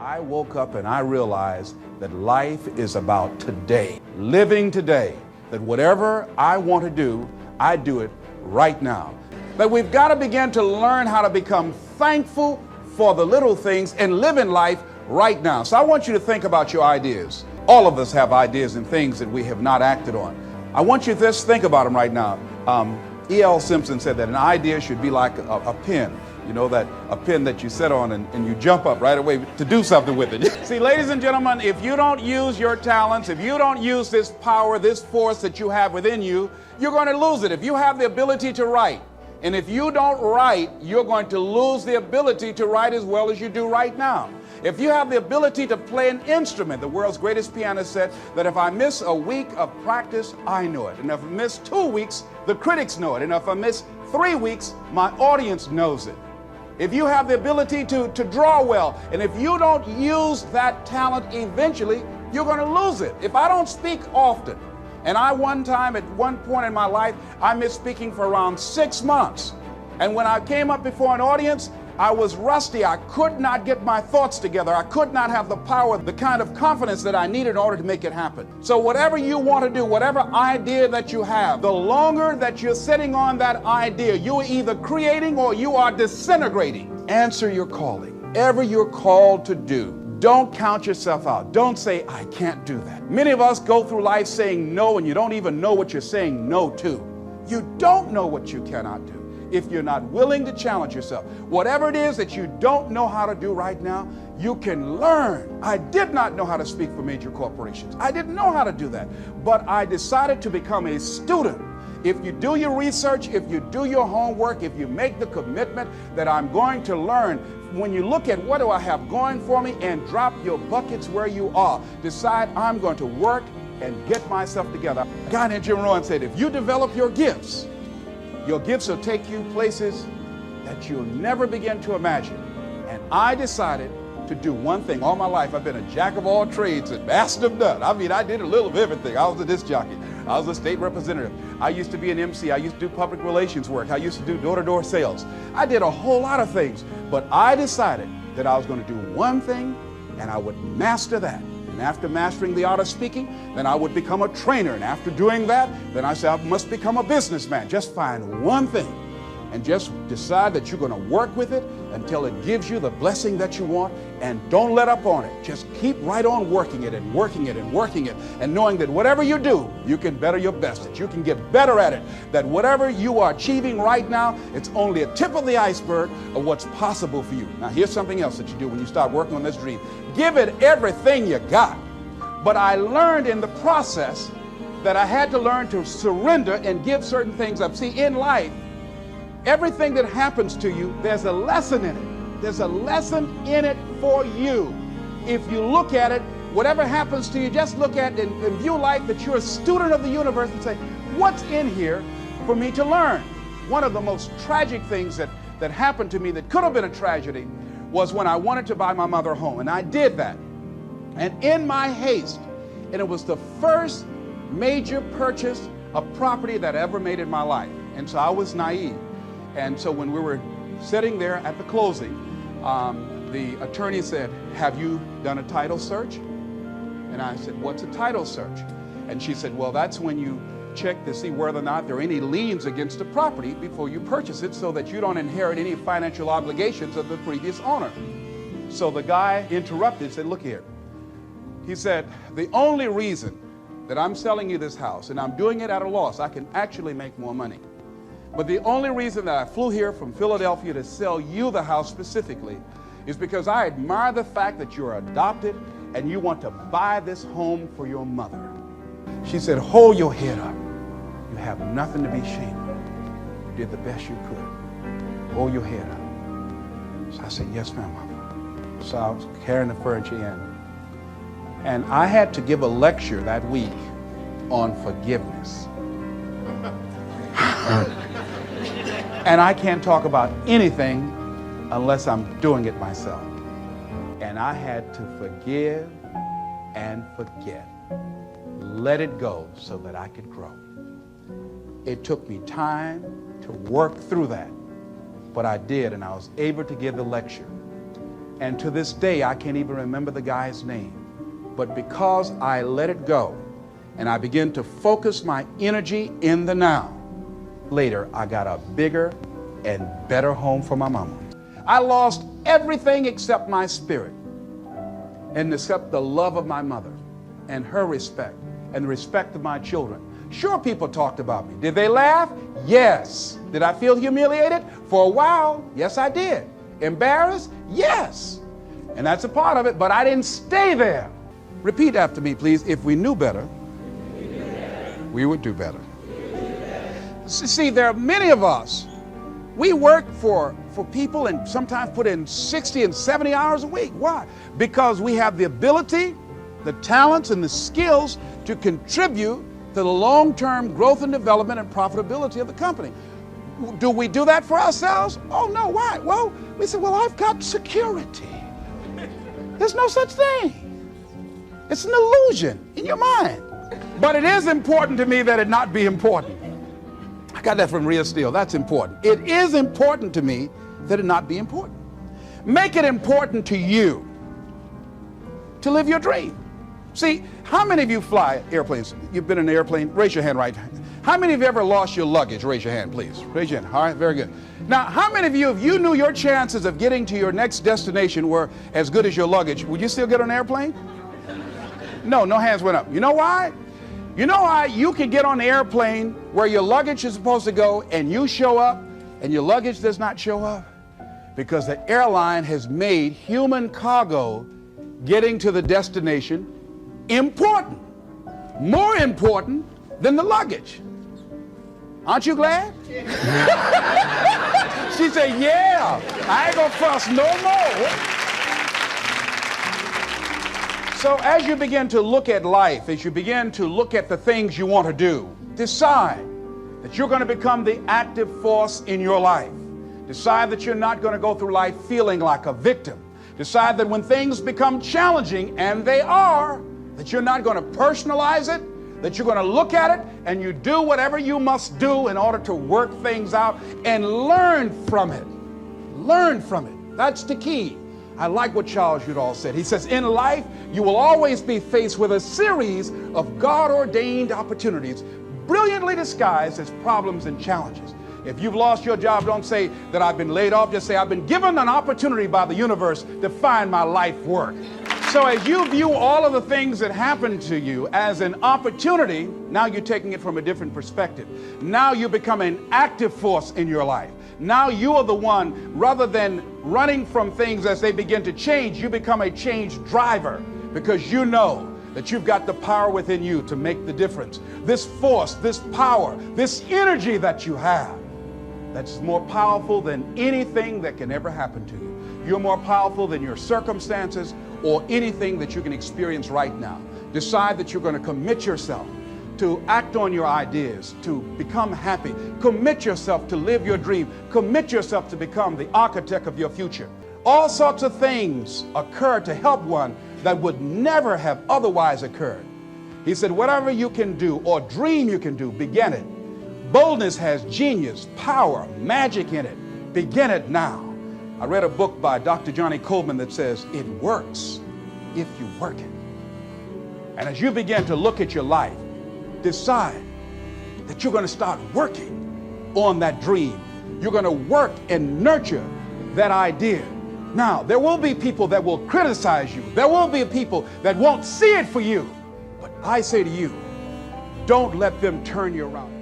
I woke up and I realized that life is about today, living today, that whatever I want to do, I do it right now. That we've got to begin to learn how to become thankful for the little things and live in life right now. So I want you to think about your ideas. All of us have ideas and things that we have not acted on. I want you to just think about them right now. E.L. Simpson said that an idea should be like a pen. You know, that a pen that you sit on and you jump up right away to do something with it. See, ladies and gentlemen, if you don't use your talents, if you don't use this power, this force that you have within you, you're going to lose it. If you have the ability to write, and if you don't write, you're going to lose the ability to write as well as you do right now. If you have the ability to play an instrument, the world's greatest pianist said that if I miss a week of practice, I know it. And if I miss 2 weeks, the critics know it. And if I miss 3 weeks, my audience knows it. If you have the ability to draw well, and if you don't use that talent eventually, you're going to lose it. If I don't speak often, and at one point in my life, I missed speaking for around 6 months. And when I came up before an audience, I was rusty. I could not get my thoughts together. I could not have the power, the kind of confidence that I needed in order to make it happen. So whatever you want to do, whatever idea that you have, the longer that you're sitting on that idea, you are either creating or you are disintegrating. Answer your calling. Whatever you're called to do, don't count yourself out. Don't say, I can't do that. Many of us go through life saying no, and you don't even know what you're saying no to. You don't know what you cannot do if you're not willing to challenge yourself. Whatever it is that you don't know how to do right now, you can learn. I did not know how to speak for major corporations. I didn't know how to do that. But I decided to become a student. If you do your research, if you do your homework, if you make the commitment that I'm going to learn, when you look at what do I have going for me and drop your buckets where you are, decide I'm going to work and get myself together. A guy named Jim Rohn said, if you develop your gifts will take you places that you'll never begin to imagine. And I decided to do one thing. All my life, I've been a jack of all trades and master of none. I mean, I did a little of everything. I was a disc jockey. I was a state representative. I used to be an MC. I used to do public relations work. I used to do door-to-door sales. I did a whole lot of things. But I decided that I was going to do one thing, and I would master that. And after mastering the art of speaking, then I would become a trainer. And after doing that, then I said, I must become a businessman. Just find one thing and just decide that you're going to work with it until it gives you the blessing that you want, and don't let up on it. Just keep right on working it and working it and working it, and knowing that whatever you do, you can better your best, that you can get better at it, that whatever you are achieving right now, it's only a tip of the iceberg of what's possible for you. Now here's something else that you do when you start working on this dream. Give it everything you got. But I learned in the process that I had to learn to surrender and give certain things up. See, in life, everything that happens to you, there's a lesson in it. There's a lesson in it for you. If you look at it, whatever happens to you, just look at it and view life that you're a student of the universe and say, what's in here for me to learn? One of the most tragic things that happened to me that could have been a tragedy was when I wanted to buy my mother a home, and I did that. And in my haste, and it was the first major purchase of property that I ever made in my life. And so I was naive. And so when we were sitting there at the closing, the attorney said, have you done a title search? And I said, what's a title search? And she said, well, that's when you check to see whether or not there are any liens against the property before you purchase it, so that you don't inherit any financial obligations of the previous owner. So the guy interrupted and said, look here. He said, the only reason that I'm selling you this house, and I'm doing it at a loss, I can actually make more money. But the only reason that I flew here from Philadelphia to sell you the house specifically is because I admire the fact that you're adopted and you want to buy this home for your mother. She said, hold your head up. You have nothing to be ashamed of. You did the best you could. Hold your head up. So I said, yes, ma'am, Mama. So I was carrying the furniture in. And I had to give a lecture that week on forgiveness. And I can't talk about anything unless I'm doing it myself. And I had to forgive and forget. Let it go so that I could grow. It took me time to work through that, but I did, and I was able to give the lecture. And to this day, I can't even remember the guy's name. But because I let it go and I began to focus my energy in the now, later I got a bigger and better home for my mama. I lost everything except my spirit and except the love of my mother and her respect and the respect of my children. Sure, people talked about me. Did they laugh? Yes. Did I feel humiliated? For a while, yes, I did. Embarrassed? Yes. And that's a part of it, but I didn't stay there. Repeat after me, please. If we knew better, we would do better. See, there are many of us, we work for people and sometimes put in 60 and 70 hours a week. Why? Because we have the ability, the talents, and the skills to contribute to the long-term growth and development and profitability of the company. Do we do that for ourselves? Oh, no. Why? Well, we say, well, I've got security. There's no such thing. It's an illusion in your mind. But it is important to me that it not be important. I got that from Rhea Steele. That's important. It is important to me that it not be important. Make it important to you to live your dream. See, how many of you fly airplanes? You've been in an airplane? Raise your hand right. How many of you ever lost your luggage? Raise your hand, please. Raise your hand. All right, very good. Now, how many of you, if you knew your chances of getting to your next destination were as good as your luggage, would you still get on an airplane? No hands went up. You know why? You know why you can get on the airplane where your luggage is supposed to go and you show up and your luggage does not show up? Because the airline has made human cargo getting to the destination important, more important than the luggage. Aren't you glad? She said, yeah, I ain't gonna fuss no more. So as you begin to look at life, as you begin to look at the things you want to do, decide that you're going to become the active force in your life. Decide that you're not going to go through life feeling like a victim. Decide that when things become challenging, and they are, that you're not going to personalize it, that you're going to look at it and you do whatever you must do in order to work things out and learn from it. Learn from it. That's the key. I like what Charles Udall said. He says, in life, you will always be faced with a series of God-ordained opportunities, brilliantly disguised as problems and challenges. If you've lost your job, don't say that I've been laid off. Just say I've been given an opportunity by the universe to find my life work. So as you view all of the things that happen to you as an opportunity, now you're taking it from a different perspective. Now you become an active force in your life. Now you are the one, rather than running from things as they begin to change, you become a change driver because you know that you've got the power within you to make the difference. This force, this power, this energy that you have, that's more powerful than anything that can ever happen to you. You're more powerful than your circumstances or anything that you can experience right now. Decide that you're going to commit yourself to act on your ideas, to become happy. Commit yourself to live your dream. Commit yourself to become the architect of your future. All sorts of things occur to help one that would never have otherwise occurred. He said, whatever you can do or dream you can do, begin it. Boldness has genius, power, magic in it. Begin it now. I read a book by Dr. Johnny Coleman that says, it works if you work it. And as you begin to look at your life, decide that you're going to start working on that dream. You're going to work and nurture that idea. Now, there will be people that will criticize you. There will be people that won't see it for you. But I say to you, don't let them turn you around.